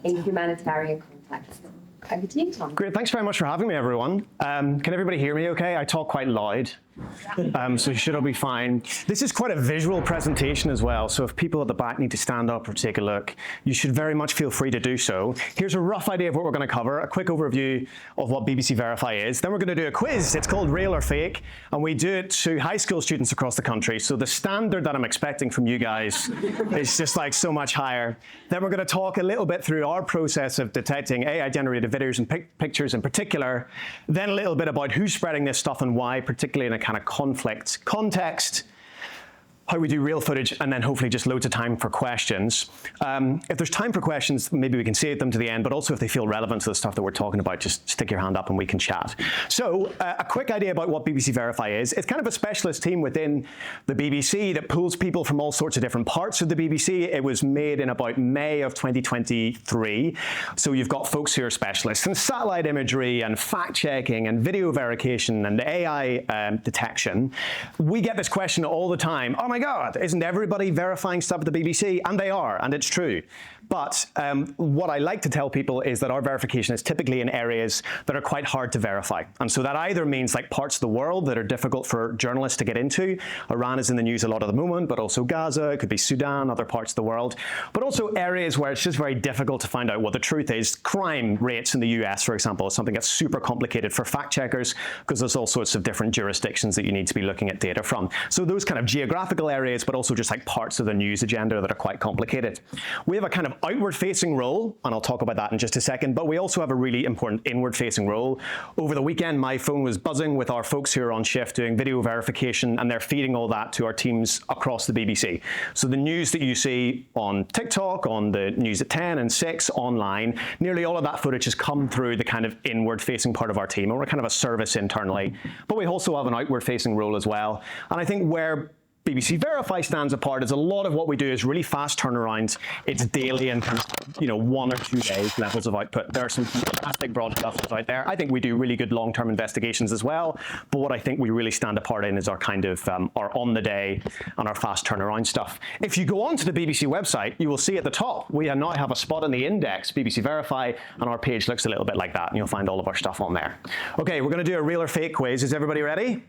in humanitarian context. Over to you, Tom. Great, thanks very much for having me, everyone. Can everybody hear me okay? I talk quite loud, so you should all be fine. This is quite a visual presentation as well, so if people at the back need to stand up or take a look, you should very much feel free to do so. Here's a rough idea of what we're going to cover, a quick overview of what BBC Verify is. Then we're going to do a quiz. It's called Real or Fake, and we do it to high school students across the country, so the standard that I'm expecting from you guys is just like so much higher. Then we're going to talk a little bit through our process of detecting AI-generated videos and pictures in particular, then a little bit about who's spreading this stuff and why, particularly in a kind of conflict context, how we do real footage, and then hopefully just loads of time for questions. If there's time for questions, maybe we can save them to the end, but also if they feel relevant to the stuff that we're talking about, just stick your hand up and we can chat. So a quick idea about what BBC Verify is. It's kind of a specialist team within the BBC that pulls people from all sorts of different parts of the BBC. It was made in about May of 2023. So you've got folks who are specialists in satellite imagery and fact-checking and video verification and AI detection. We get this question all the time. Oh my God, isn't everybody verifying stuff at the BBC? And they are, and it's true. But what I like to tell people is that our verification is typically in areas that are quite hard to verify. And so that either means like parts of the world that are difficult for journalists to get into. Iran is in the news a lot at the moment, but also Gaza, it could be Sudan, other parts of the world. But also areas where it's just very difficult to find out what the truth is. Crime rates in the US, for example, is something that's super complicated for fact checkers because there's all sorts of different jurisdictions that you need to be looking at data from. So those kind of geographical areas, but also just like parts of the news agenda that are quite complicated. We have a kind of outward-facing role, and I'll talk about that in just a second, but we also have a really important inward-facing role. Over the weekend, my phone was buzzing with our folks who are on shift doing video verification, and they're feeding all that to our teams across the BBC. So the news that you see on TikTok, on the news at 10 and 6, online, nearly all of that footage has come through the kind of inward-facing part of our team, and we're kind of a service internally. But we also have an outward-facing role as well. And I think where BBC Verify stands apart is a lot of what we do is really fast turnarounds. It's daily and kind of, 1 or 2 days levels of output. There are some fantastic broadcasters out there. I think we do really good long-term investigations as well. But what I think we really stand apart in is our kind of our on-the-day and our fast turnaround stuff. If you go onto the BBC website, you will see at the top we now have a spot in the index, BBC Verify, and our page looks a little bit like that, and you'll find all of our stuff on there. Okay, we're going to do a real or fake quiz. Is everybody ready?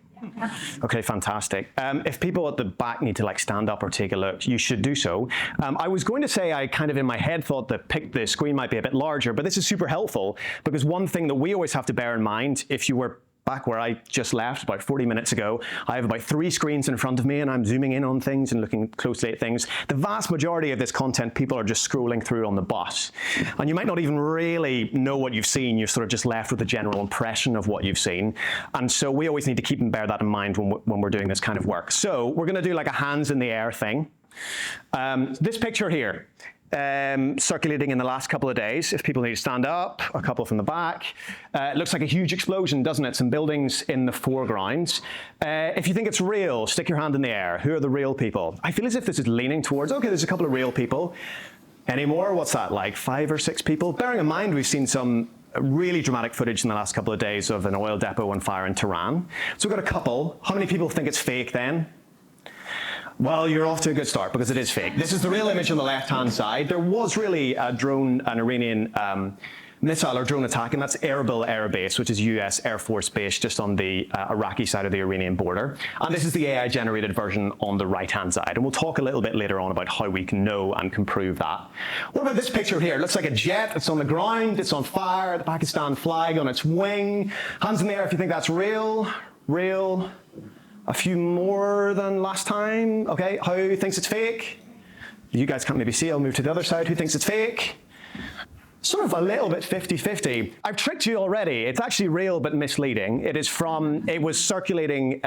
Okay, fantastic. If people at the back need to stand up or take a look, you should do so. I was going to say I kind of in my head thought the screen might be a bit larger, but this is super helpful because one thing that we always have to bear in mind, if you were back where I just left about 40 minutes ago, I have about 3 screens in front of me and I'm zooming in on things and looking closely at things. The vast majority of this content people are just scrolling through on the bus. And you might not even really know what you've seen, you're sort of just left with a general impression of what you've seen. And so we always need to keep and bear that in mind when we're doing this kind of work. So we're going to do like a hands in the air thing. This picture here. Circulating in the last couple of days. If people need to stand up, a couple from the back. It looks like a huge explosion, doesn't it? Some buildings in the foreground. If you think it's real, stick your hand in the air. Who are the real people? I feel as if this is leaning towards, okay, there's a couple of real people. Any more? What's that, like 5 or 6 people? Bearing in mind, we've seen some really dramatic footage in the last couple of days of an oil depot on fire in Tehran. So we've got a couple. How many people think it's fake then? Well, you're off to a good start because it is fake. This is the real image on the left-hand side. There was really a drone, an Iranian missile or drone attack, and that's Erbil Air Base, which is US Air Force Base just on the Iraqi side of the Iranian border. And this is the AI-generated version on the right-hand side. And we'll talk a little bit later on about how we can know and can prove that. What about this picture here? It looks like a jet. It's on the ground. It's on fire. The Pakistan flag on its wing. Hands in the air if you think that's real. Real. A few more than last time. Okay, who thinks it's fake? You guys can't maybe see, I'll move to the other side. Who thinks it's fake? Sort of a little bit 50-50. I've tricked you already. It's actually real but misleading. It was circulating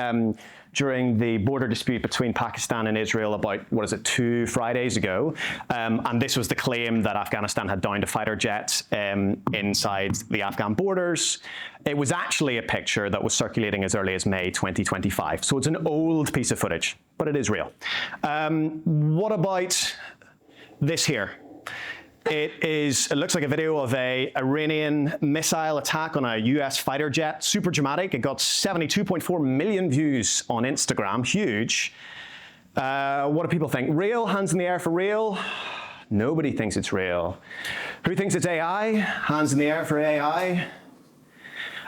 during the border dispute between Pakistan and Israel about, 2 Fridays ago. And this was the claim that Afghanistan had downed a fighter jet inside the Afghan borders. It was actually a picture that was circulating as early as May 2025. So it's an old piece of footage, but it is real. What about this here? It looks like a video of an Iranian missile attack on a US fighter jet. Super dramatic. It got 72.4 million views on Instagram. Huge. What do people think? Real? Hands in the air for real? Nobody thinks it's real. Who thinks it's AI? Hands in the air for AI.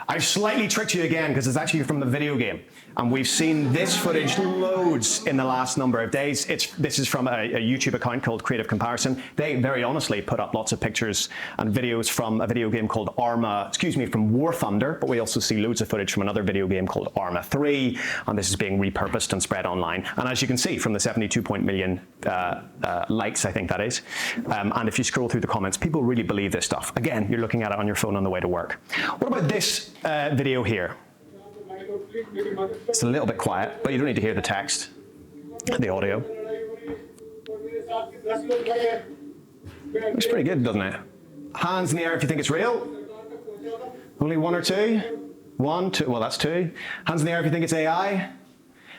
I've slightly tricked you again because it's actually from the video game. And we've seen this footage loads in the last number of days. This is from a YouTube account called Creative Comparison. They very honestly put up lots of pictures and videos from a video game called from War Thunder, but we also see loads of footage from another video game called Arma 3, and this is being repurposed and spread online. And as you can see from the 72 million likes, I think that is, and if you scroll through the comments, people really believe this stuff. Again, you're looking at it on your phone on the way to work. What about this video here? It's a little bit quiet, but you don't need to hear the text, the audio. Looks pretty good, doesn't it? Hands in the air if you think it's real. Only one or two? One, two, well that's two. Hands in the air if you think it's AI.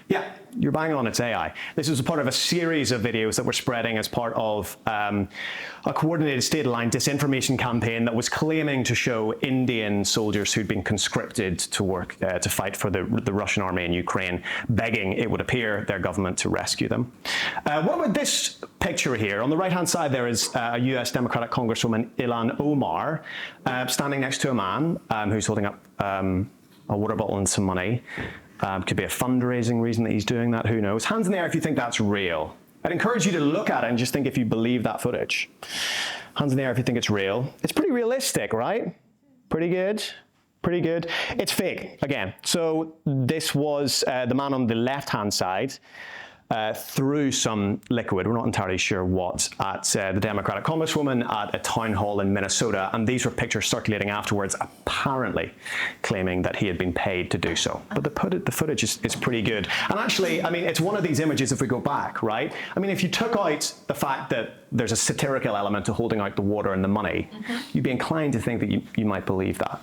Yeah, you're bang on, it's AI. This is a part of a series of videos that we're spreading as part of a coordinated state-aligned disinformation campaign that was claiming to show Indian soldiers who'd been conscripted to work to fight for the Russian army in Ukraine, begging, it would appear, their government to rescue them. What about this picture here? On the right-hand side there is a US Democratic Congresswoman, Ilhan Omar, standing next to a man who's holding up a water bottle and some money. Could be a fundraising reason that he's doing that, who knows. Hands in the air if you think that's real. I'd encourage you to look at it and just think if you believe that footage. Hands in the air if you think it's real. It's pretty realistic, right? Pretty good. Pretty good. It's fake, again. So this was the man on the left-hand side threw some liquid, we're not entirely sure what, at the Democratic Congresswoman at a town hall in Minnesota, and these were pictures circulating afterwards, apparently claiming that he had been paid to do so. But the footage is pretty good. And actually, I mean, it's one of these images if we go back, right? I mean, if you took out the fact that there's a satirical element to holding out the water and the money, you'd be inclined to think that you might believe that.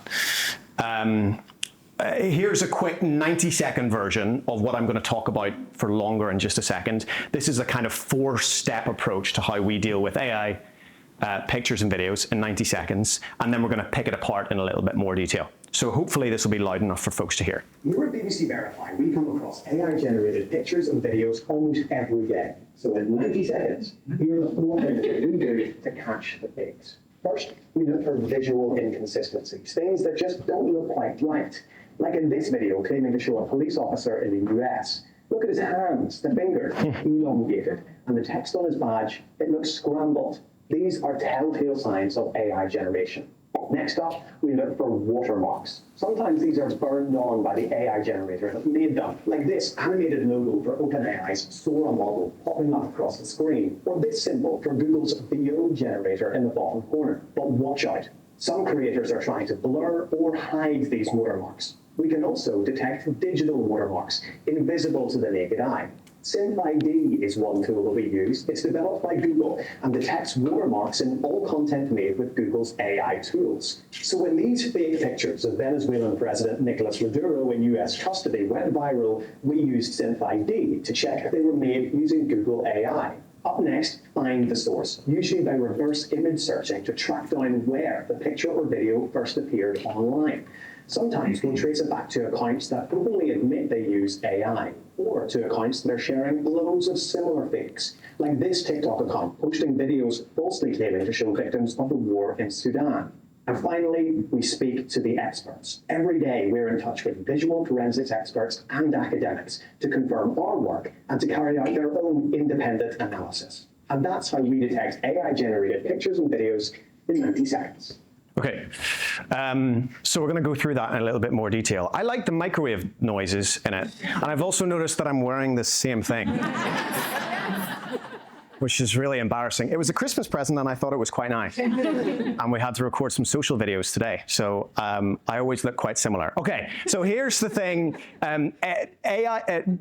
Here's a quick 90-second version of what I'm going to talk about for longer in just a second. This is a kind of 4-step approach to how we deal with AI pictures and videos in 90 seconds, and then we're going to pick it apart in a little bit more detail. So hopefully this will be loud enough for folks to hear. Here at BBC Verify, we come across AI-generated pictures and videos almost every day. So in 90 seconds, here are the 4 things that we do to catch the fakes. First, we look for visual inconsistencies, things that just don't look quite right. Like in this video claiming to show a police officer in the US. Look at his hands, the fingers, elongated, and the text on his badge, it looks scrambled. These are telltale signs of AI generation. Next up, we look for watermarks. Sometimes these are burned on by the AI generator that made them, like this animated logo for OpenAI's Sora model popping up across the screen, or this symbol for Google's VO generator in the bottom corner. But watch out. Some creators are trying to blur or hide these watermarks. We can also detect digital watermarks, invisible to the naked eye. SynthID is one tool that we use. It's developed by Google and detects watermarks in all content made with Google's AI tools. So when these fake pictures of Venezuelan President Nicolas Maduro in US custody went viral, we used SynthID to check if they were made using Google AI. Up next, find the source, usually by reverse image searching to track down where the picture or video first appeared online. Sometimes we'll trace it back to accounts that openly admit they use AI, or to accounts that are sharing loads of similar fakes, like this TikTok account posting videos falsely claiming to show victims of the war in Sudan. And finally, we speak to the experts. Every day, we're in touch with visual forensics experts and academics to confirm our work and to carry out their own independent analysis. And that's how we detect AI-generated pictures and videos in 90 seconds. Okay, so we're going to go through that in a little bit more detail. I like the microwave noises in it, and I've also noticed that I'm wearing the same thing, which is really embarrassing. It was a Christmas present, and I thought it was quite nice. And we had to record some social videos today, so I always look quite similar. Okay, so here's the thing.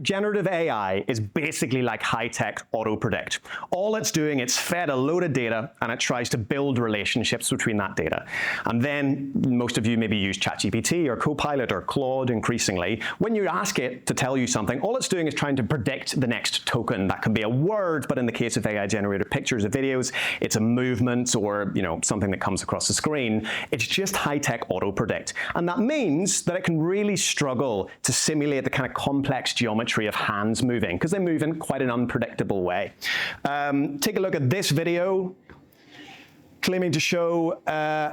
Generative AI is basically like high-tech auto-predict. All it's doing, it's fed a load of data, and it tries to build relationships between that data. And then most of you maybe use ChatGPT or Copilot or Claude increasingly. When you ask it to tell you something, all it's doing is trying to predict the next token. That can be a word, but in the case of AI-generated pictures or videos, it's a movement or something that comes across the screen. It's just high-tech auto-predict. And that means that it can really struggle to simulate the kind of complex geometry of hands moving, because they move in quite an unpredictable way. Take a look at this video. claiming to show,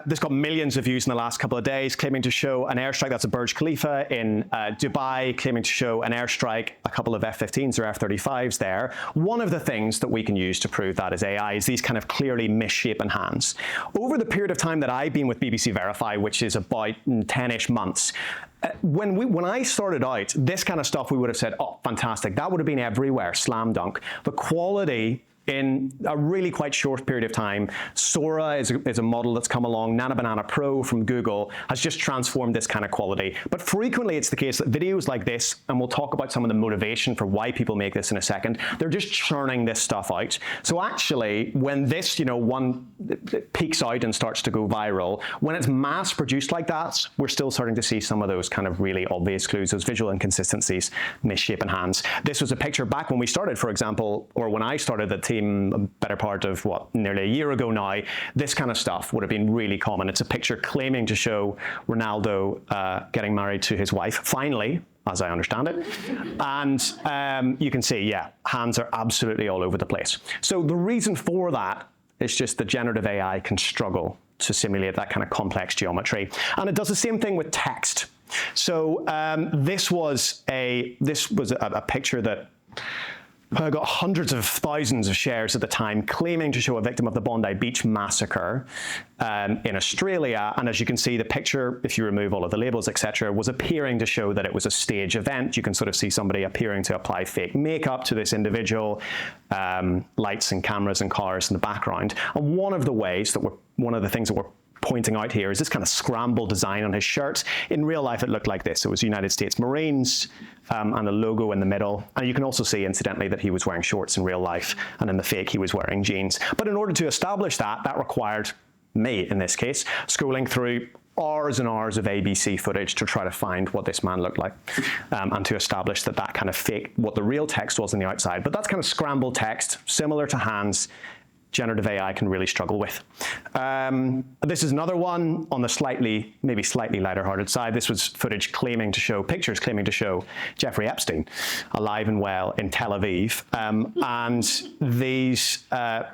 this got millions of views in the last couple of days, claiming to show an airstrike, that's a Burj Khalifa in Dubai, claiming to show an airstrike, a couple of F-15s or F-35s there. One of the things that we can use to prove that is AI is these kind of clearly misshapen hands. Over the period of time that I've been with BBC Verify, which is about 10-ish months, when I started out, this kind of stuff we would have said, oh, fantastic, that would have been everywhere, slam dunk. The quality in a really quite short period of time, Sora is a model that's come along, Nana Banana Pro from Google has just transformed this kind of quality. But frequently it's the case that videos like this, and we'll talk about some of the motivation for why people make this in a second, they're just churning this stuff out. So actually, when this, one peaks out and starts to go viral, when it's mass produced like that, we're still starting to see some of those kind of really obvious clues, those visual inconsistencies, misshapen hands. This was a picture back when we started, for example, or when I started the team, a better part of, nearly a year ago now, this kind of stuff would have been really common. It's a picture claiming to show Ronaldo getting married to his wife, finally, as I understand it. And you can see, yeah, hands are absolutely all over the place. So the reason for that is just that generative AI can struggle to simulate that kind of complex geometry. And it does the same thing with text. So this was a picture that got hundreds of thousands of shares at the time, claiming to show a victim of the Bondi Beach massacre in Australia. And as you can see, the picture, if you remove all of the labels, etc., was appearing to show that it was a stage event. You can sort of see somebody appearing to apply fake makeup to this individual, lights and cameras and cars in the background. And one of the things that we're pointing out here is this kind of scrambled design on his shirt. In real life, it looked like this. It was United States Marines and a logo in the middle. And you can also see, incidentally, that he was wearing shorts in real life, and in the fake, he was wearing jeans. But in order to establish that required me, in this case, scrolling through hours and hours of ABC footage to try to find what this man looked like, and to establish that kind of fake, what the real text was on the outside. But that's kind of scrambled text, similar to hands, generative AI can really struggle with. This is another one on the maybe slightly lighter-hearted side. This was footage pictures claiming to show Jeffrey Epstein alive and well in Tel Aviv. And these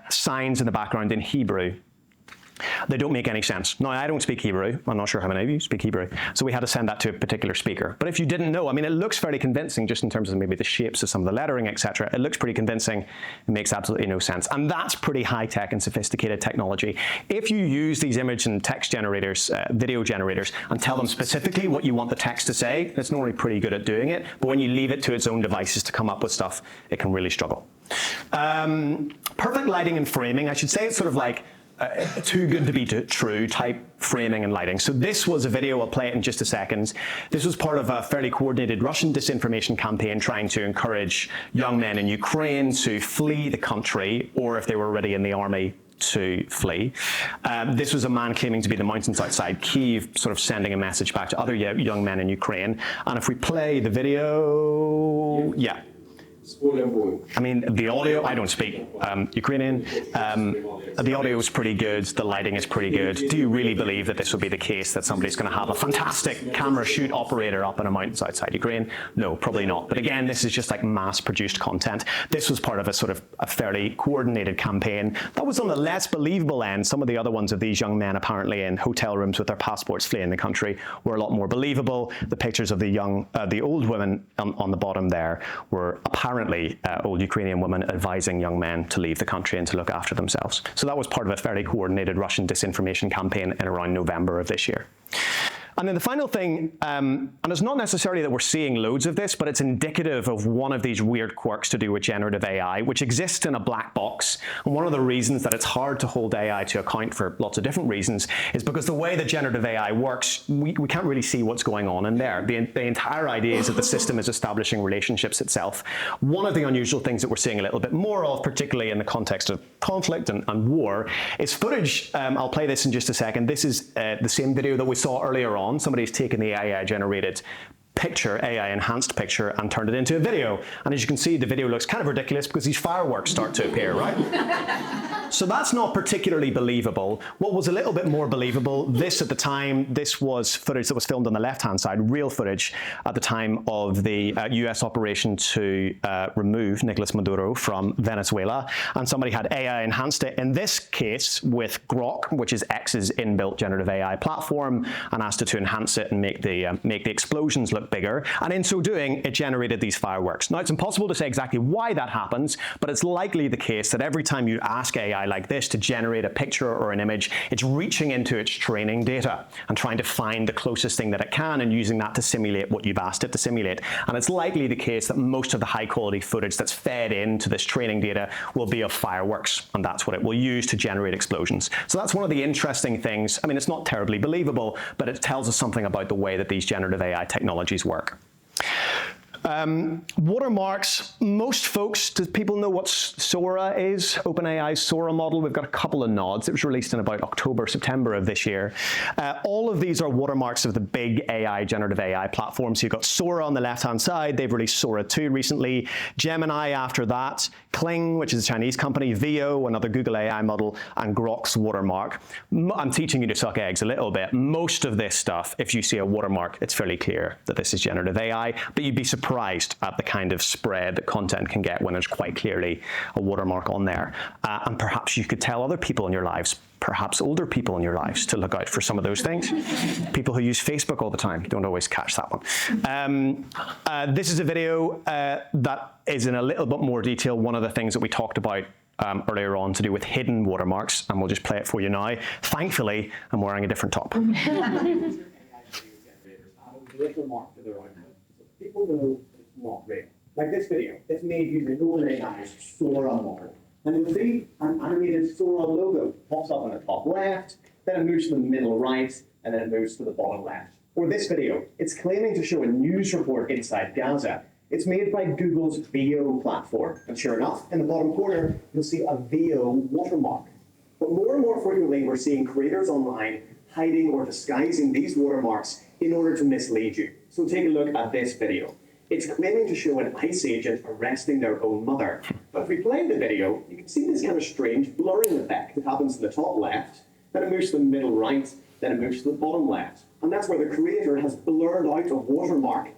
signs in the background in Hebrew, they don't make any sense. Now, I don't speak Hebrew. I'm not sure how many of you speak Hebrew. So we had to send that to a particular speaker. But if you didn't know, I mean, it looks fairly convincing just in terms of maybe the shapes of some of the lettering, etc. It looks pretty convincing. It makes absolutely no sense. And that's pretty high-tech and sophisticated technology. If you use these image and text generators, video generators, and tell them specifically what you want the text to say, it's normally pretty good at doing it. But when you leave it to its own devices to come up with stuff, it can really struggle. Perfect lighting and framing, I should say it's sort of like too good to be true type framing and lighting. So this was a video, I'll play it in just a second. This was part of a fairly coordinated Russian disinformation campaign trying to encourage young men in Ukraine to flee the country, or if they were already in the army, to flee. This was a man claiming to be the mountains outside Kyiv, sort of sending a message back to other young men in Ukraine. And if we play the video, yeah. I mean, the audio, I don't speak Ukrainian. The audio is pretty good. The lighting is pretty good. Do you really believe that this would be the case, that somebody's going to have a fantastic camera shoot operator up in a mountains outside Ukraine? No, probably not. But again, this is just like mass-produced content. This was part of a fairly coordinated campaign. That was on the less believable end. Some of the other ones of these young men apparently in hotel rooms with their passports fleeing the country were a lot more believable. The pictures of the old women on the bottom there were apparently old Ukrainian women advising young men to leave the country and to look after themselves. So that was part of a fairly coordinated Russian disinformation campaign in around November of this year. And then the final thing, and it's not necessarily that we're seeing loads of this, but it's indicative of one of these weird quirks to do with generative AI, which exists in a black box. And one of the reasons that it's hard to hold AI to account for lots of different reasons is because the way that generative AI works, we can't really see what's going on in there. The entire idea is that the system is establishing relationships itself. One of the unusual things that we're seeing a little bit more of, particularly in the context of conflict and war, is footage. I'll play this in just a second. This is the same video that we saw earlier on. Somebody's taken the AI-generated picture, AI enhanced picture, and turned it into a video. And as you can see, the video looks kind of ridiculous because these fireworks start to appear, right? So that's not particularly believable. What was a little bit more believable, this at the time, this was footage that was filmed on the left-hand side, real footage at the time of the US operation to remove Nicolas Maduro from Venezuela. And somebody had AI enhanced it, in this case with Grok, which is X's inbuilt generative AI platform, and asked it to enhance it and make the explosions look bigger. And in so doing, it generated these fireworks. Now, it's impossible to say exactly why that happens, but it's likely the case that every time you ask AI like this to generate a picture or an image, it's reaching into its training data and trying to find the closest thing that it can and using that to simulate what you've asked it to simulate. And it's likely the case that most of the high quality footage that's fed into this training data will be of fireworks, and that's what it will use to generate explosions. So that's one of the interesting things. I mean, it's not terribly believable, but it tells us something about the way that these generative AI technologies work. Watermarks, most folks, do people know what Sora is? OpenAI's Sora model, we've got a couple of nods. It was released in about October, September of this year. All of these are watermarks of the big AI, generative AI platforms. So you've got Sora on the left-hand side, they've released Sora 2 recently, Gemini after that, Kling, which is a Chinese company, Veo, another Google AI model, and Grok's watermark. I'm teaching you to suck eggs a little bit. Most of this stuff, if you see a watermark, it's fairly clear that this is generative AI, but you'd be surprised at the kind of spread that content can get when there's quite clearly a watermark on there. And perhaps you could tell other people in your lives, perhaps older people in your lives, to look out for some of those things. People who use Facebook all the time don't always catch that one. This is a video that is in a little bit more detail one of the things that we talked about earlier on to do with hidden watermarks, and we'll just play it for you now. Thankfully, I'm wearing a different top. People know it's not real. Like this video, it's made using OpenAI's Sora model. And you'll see an animated Sora logo pops up on the top left, then it moves to the middle right, and then it moves to the bottom left. Or this video, it's claiming to show a news report inside Gaza. It's made by Google's Veo platform. And sure enough, in the bottom corner, you'll see a Veo watermark. But more and more frequently, we're seeing creators online hiding or disguising these watermarks in order to mislead you. So take a look at this video. It's claiming to show an ICE agent arresting their own mother. But if we play the video, you can see this kind of strange blurring effect that happens to the top left, then it moves to the middle right, then it moves to the bottom left. And that's where the creator has blurred out a watermark.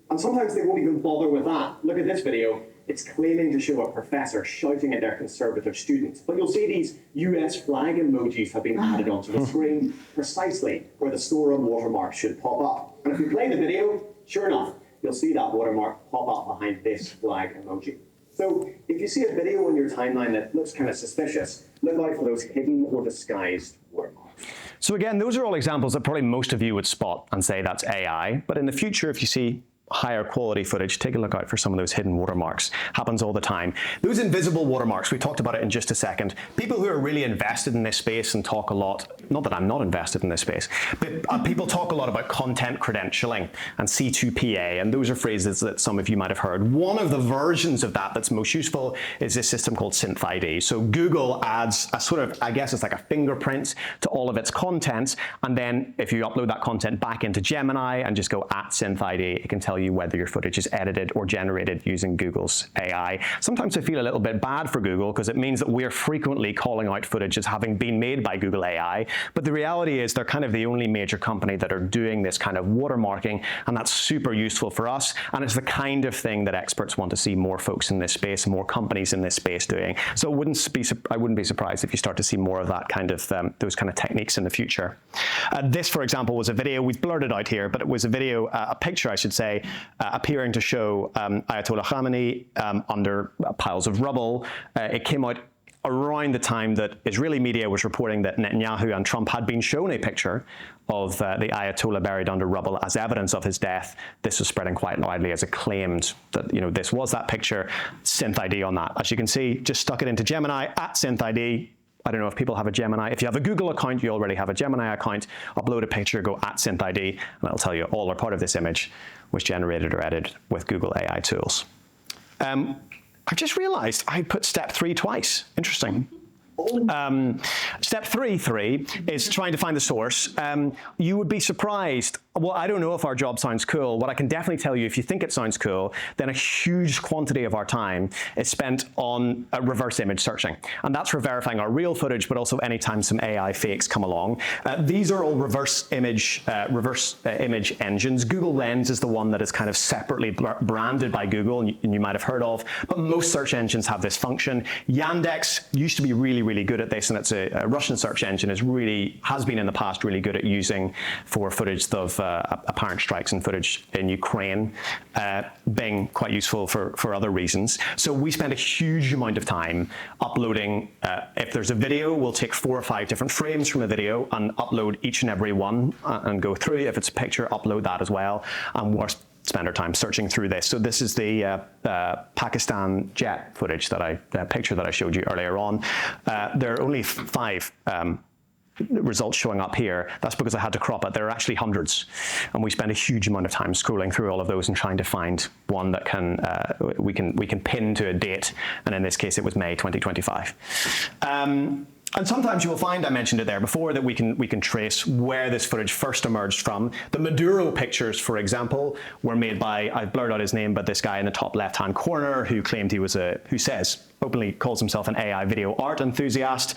And sometimes they won't even bother with that. Look at this video. It's claiming to show a professor shouting at their conservative students. But you'll see these US flag emojis have been added onto the screen precisely where the Sora watermark should pop up. And if we play the video, sure enough, you'll see that watermark pop up behind this flag emoji. So if you see a video on your timeline that looks kind of suspicious, look out for those hidden or disguised watermarks. So again, those are all examples that probably most of you would spot and say that's AI. But in the future, if you see higher quality footage, take a look out for some of those hidden watermarks. Happens all the time. Those invisible watermarks, we talked about it in just a second. People who are really invested in this space and talk a lot, not that I'm not invested in this space, but people talk a lot about content credentialing and C2PA, and those are phrases that some of you might have heard. One of the versions of that that's most useful is this system called SynthID. So Google adds a sort of, I guess it's like a fingerprint to all of its content, and then if you upload that content back into Gemini and just go @SynthID, it can tell you whether your footage is edited or generated using Google's AI. Sometimes I feel a little bit bad for Google because it means that we're frequently calling out footage as having been made by Google AI, but the reality is they're kind of the only major company that are doing this kind of watermarking, and that's super useful for us, and it's the kind of thing that experts want to see more folks in this space, more companies in this space doing. So I wouldn't be surprised if you start to see more of that kind of, those kind of techniques in the future. This, for example, was a video, we've blurred it out here, but it was a video, a picture, I should say, appearing to show Ayatollah Khamenei under piles of rubble. It came out around the time that Israeli media was reporting that Netanyahu and Trump had been shown a picture of the Ayatollah buried under rubble as evidence of his death. This was spreading quite widely as it claimed that, you know, this was that picture. SynthID on that. As you can see, just stuck it into Gemini @SynthID. I don't know if people have a Gemini. If you have a Google account, you already have a Gemini account. Upload a picture, go @SynthID, and it'll tell you all or part of this image was generated or edited with Google AI tools. I just realized I put step 3 twice. Interesting. Step 3 is trying to find the source. You would be surprised well, I don't know if our job sounds cool. What I can definitely tell you, if you think it sounds cool, then a huge quantity of our time is spent on reverse image searching. And that's for verifying our real footage, but also anytime some AI fakes come along. These are all reverse image engines. Google Lens is the one that is kind of separately branded by Google, and you might have heard of, but most search engines have this function. Yandex used to be really, really good at this, and it's a Russian search engine, has been in the past really good at using for footage of apparent strikes and footage in Ukraine, being quite useful for other reasons. So we spend a huge amount of time uploading. If there's a video, we'll take 4 or 5 different frames from a video and upload each and every one and go through. If it's a picture, upload that as well. And we'll spend our time searching through this. So this is the Pakistan jet footage picture that I showed you earlier on. There are only 5 results showing up here. That's because I had to crop it. There are actually hundreds, and we spend a huge amount of time scrolling through all of those and trying to find one that we can pin to a date. And in this case, it was May 2025. And sometimes you will find, I mentioned it there before, that we can trace where this footage first emerged from. The Maduro pictures, for example, were made by, I've blurred out his name, but this guy in the top left-hand corner who claimed who says, openly calls himself an AI video art enthusiast.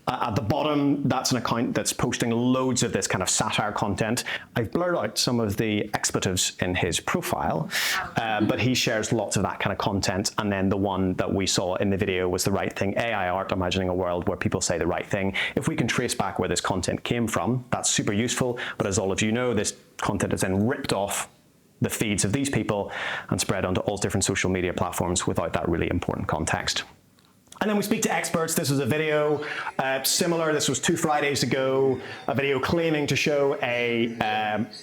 At the bottom, that's an account that's posting loads of this kind of satire content. I've blurred out some of the expletives in his profile, but he shares lots of that kind of content. And then the one that we saw in the video was The Right Thing AI art, imagining a world where people say the right thing. If we can trace back where this content came from, that's super useful. But as all of you know, this content is then ripped off the feeds of these people and spread onto all different social media platforms without that really important context. And then we speak to experts. This was a video similar. This was 2 Fridays ago, a video claiming to show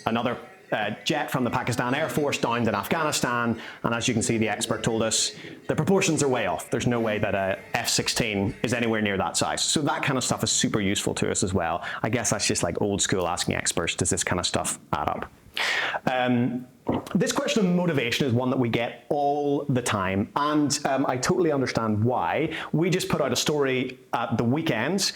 another jet from the Pakistan Air Force downed in Afghanistan. And as you can see, the expert told us the proportions are way off. There's no way that a F-16 is anywhere near that size. So that kind of stuff is super useful to us as well. I guess that's just like old school asking experts, does this kind of stuff add up? This question of motivation is one that we get all the time, and I totally understand why. We just put out a story at the weekend,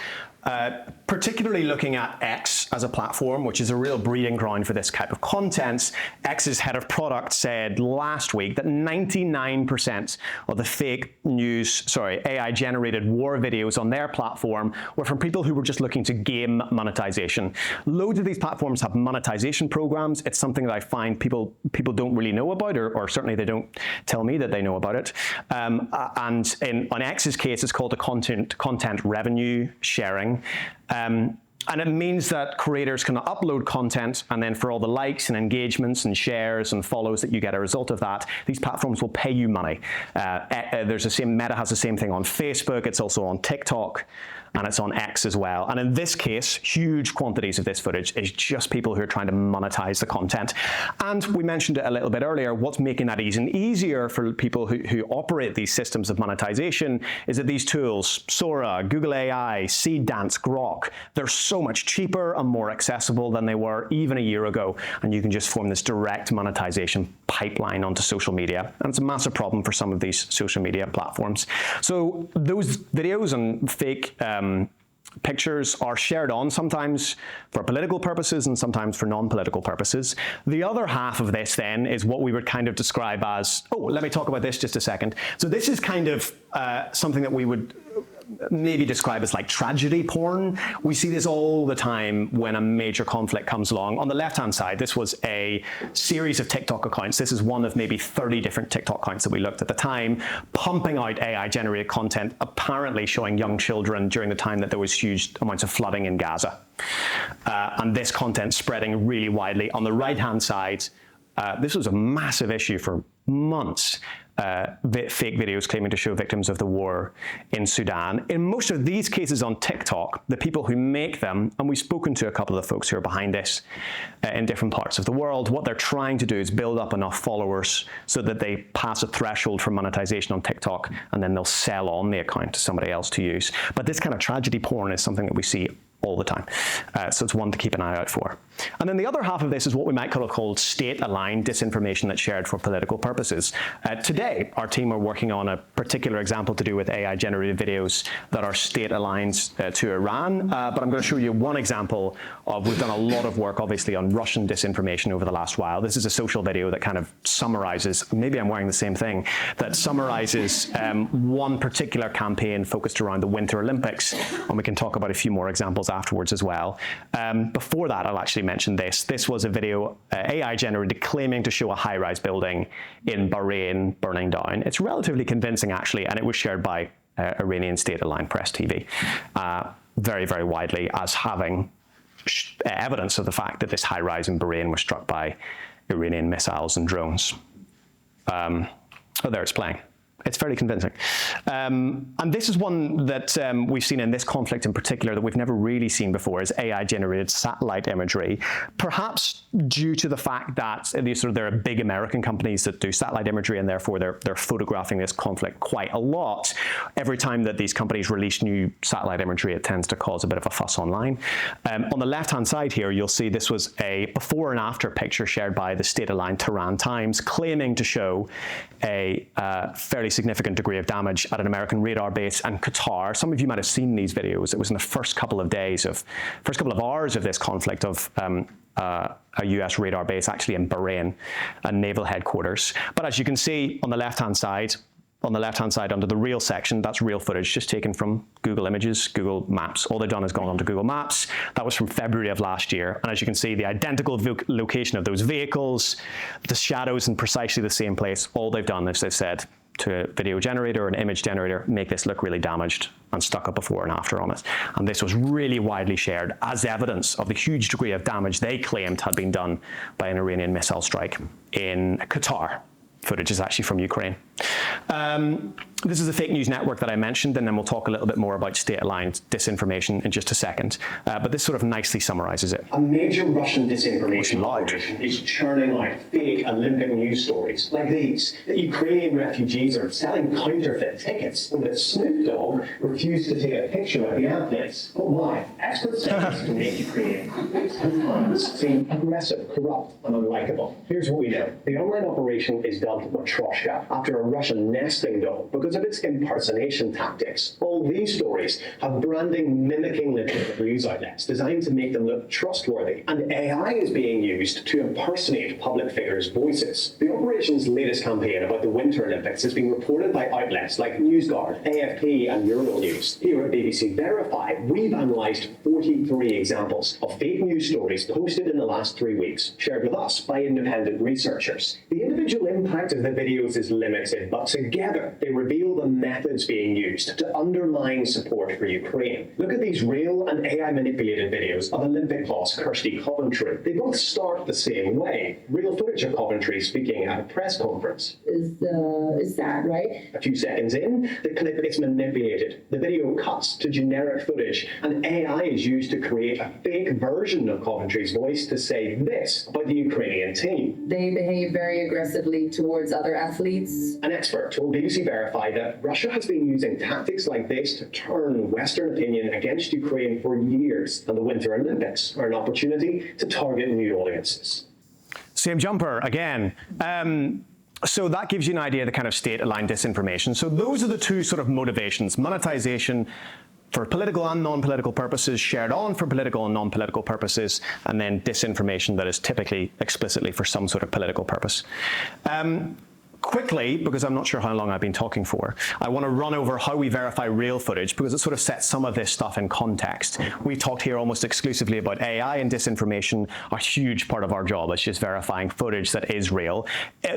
particularly looking at X as a platform, which is a real breeding ground for this type of content. X's head of product said last week that 99% of the fake news, AI-generated war videos on their platform were from people who were just looking to game monetization. Loads of these platforms have monetization programs. It's something that I find people don't really know about, or certainly they don't tell me that they know about it. And on X's case, it's called a content revenue sharing. And it means that creators can upload content, and then for all the likes and engagements and shares and follows that you get a result of that, these platforms will pay you money. Meta has the same thing on Facebook. It's also on TikTok, and it's on X as well. And in this case, huge quantities of this footage is just people who are trying to monetize the content. And we mentioned it a little bit earlier, what's making that easier for people who operate these systems of monetization is that these tools, Sora, Google AI, Seedance, Grok, they're so much cheaper and more accessible than they were even a year ago. And you can just form this direct monetization pipeline onto social media. And it's a massive problem for some of these social media platforms. So those videos and fake pictures are shared on sometimes for political purposes and sometimes for non-political purposes. The other half of this then is what we would kind of describe as, let me talk about this just a second. So this is kind of something that we would maybe describe as like tragedy porn. We see this all the time when a major conflict comes along. On the left-hand side, this was a series of TikTok accounts. This is one of maybe 30 different TikTok accounts that we looked at the time, pumping out AI-generated content, apparently showing young children during the time that there was huge amounts of flooding in Gaza. And this content spreading really widely. On the right-hand side, this was a massive issue for months. Fake videos claiming to show victims of the war in Sudan. In most of these cases on TikTok, the people who make them, and we've spoken to a couple of the folks who are behind this in different parts of the world, what they're trying to do is build up enough followers so that they pass a threshold for monetization on TikTok, and then they'll sell on the account to somebody else to use. But this kind of tragedy porn is something that we see all the time. So it's one to keep an eye out for. And then the other half of this is what we might call state-aligned disinformation that's shared for political purposes. Today, our team are working on a particular example to do with AI-generated videos that are state-aligned to Iran. But I'm going to show you one example of, we've done a lot of work, obviously, on Russian disinformation over the last while. This is a social video that kind of summarizes, maybe I'm wearing the same thing, that summarizes one particular campaign focused around the Winter Olympics. And we can talk about a few more examples afterwards as well. Before that, I'll actually mention this. This was a video AI generated claiming to show a high-rise building in Bahrain burning down. It's relatively convincing, actually, and it was shared by Iranian state-aligned press TV very, very widely as having evidence of the fact that this high-rise in Bahrain was struck by Iranian missiles and drones. Oh, there it's playing. It's fairly convincing. And this is one that we've seen in this conflict in particular that we've never really seen before, is AI-generated satellite imagery, perhaps due to the fact that there are big American companies that do satellite imagery, and therefore they're photographing this conflict quite a lot. Every time that these companies release new satellite imagery, it tends to cause a bit of a fuss online. On the left-hand side here, you'll see this was a before and after picture shared by the state-aligned Tehran Times, claiming to show a fairly significant degree of damage at an American radar base in Qatar. Some of you might have seen these videos. It was in the first couple of hours of this conflict of a US radar base actually in Bahrain, a naval headquarters. But as you can see on the left-hand side, under the real section, that's real footage just taken from Google Images, Google Maps. All they've done is gone onto Google Maps. That was from February of last year. And as you can see, the identical location of those vehicles, the shadows in precisely the same place. All they've done is they've said to a video generator or an image generator, make this look really damaged, and stuck a before and after on it. And this was really widely shared as evidence of the huge degree of damage they claimed had been done by an Iranian missile strike in Qatar. Footage is actually from Ukraine. This is the fake news network that I mentioned, and then we'll talk a little bit more about state-aligned disinformation in just a second. But this sort of nicely summarizes it. A major Russian disinformation operation is churning out fake Olympic news stories like these, that Ukrainian refugees are selling counterfeit tickets, and that Snoop Dogg refused to take a picture of the athletes. But why? Experts say this to make Ukrainian athletes and fans seem aggressive, corrupt, and unlikable. Here's what we know. The online operation is dubbed Matryoshka, after a Russian nesting doll, because of its impersonation tactics. All these stories have branding mimicking legitimate news outlets, designed to make them look trustworthy, and AI is being used to impersonate public figures' voices. The operation's latest campaign about the Winter Olympics has been reported by outlets like NewsGuard, AFP, and Euronews. Here at BBC Verify, we've analysed 43 examples of fake news stories posted in the last 3 weeks, shared with us by independent researchers. The individual impact of the videos is limited, but together they reveal the methods being used to undermine support for Ukraine. Look at these real and AI-manipulated videos of Olympic boss Kirsty Coventry. They both start the same way. Real footage of Coventry speaking at a press conference. Is that right? A few seconds in, the clip is manipulated. The video cuts to generic footage, and AI is used to create a fake version of Coventry's voice to say this about the Ukrainian team. They behave very aggressively towards other athletes. An expert told BBC Verify that Russia has been using tactics like this to turn Western opinion against Ukraine for years, and the Winter Olympics are an opportunity to target new audiences. Same jumper again. So that gives you an idea of the kind of state-aligned disinformation. So those are the two sort of motivations: monetization for political and non-political purposes, shared on for political and non-political purposes, and then disinformation that is typically explicitly for some sort of political purpose. Quickly, because I'm not sure how long I've been talking for, I want to run over how we verify real footage, because it sort of sets some of this stuff in context. We talked here almost exclusively about AI, and disinformation, a huge part of our job is just verifying footage that is real.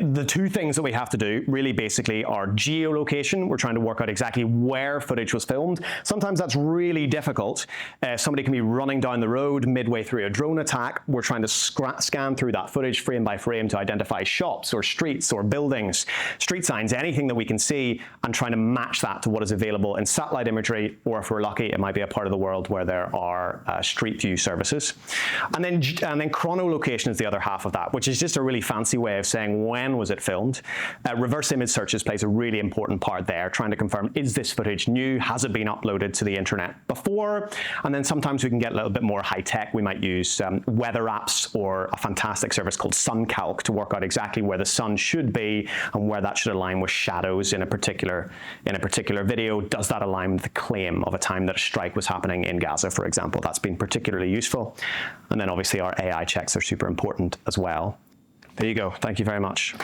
The two things that we have to do really basically are geolocation. We're trying to work out exactly where footage was filmed. Sometimes that's really difficult. Somebody can be running down the road midway through a drone attack. We're trying to scan through that footage frame by frame to identify shops or streets or buildings surface, street signs, anything that we can see, and trying to match that to what is available in satellite imagery, or if we're lucky, it might be a part of the world where there are street view services. And then chrono-location is the other half of that, which is just a really fancy way of saying when was it filmed. Reverse image searches plays a really important part there, trying to confirm, is this footage new? Has it been uploaded to the internet before? And then sometimes we can get a little bit more high tech. We might use weather apps or a fantastic service called SunCalc to work out exactly where the sun should be and where that should align with shadows in a particular video. Does that align with the claim of a time that a strike was happening in Gaza, for example? That's been particularly useful. And then obviously our AI checks are super important as well. There you go. Thank you very much.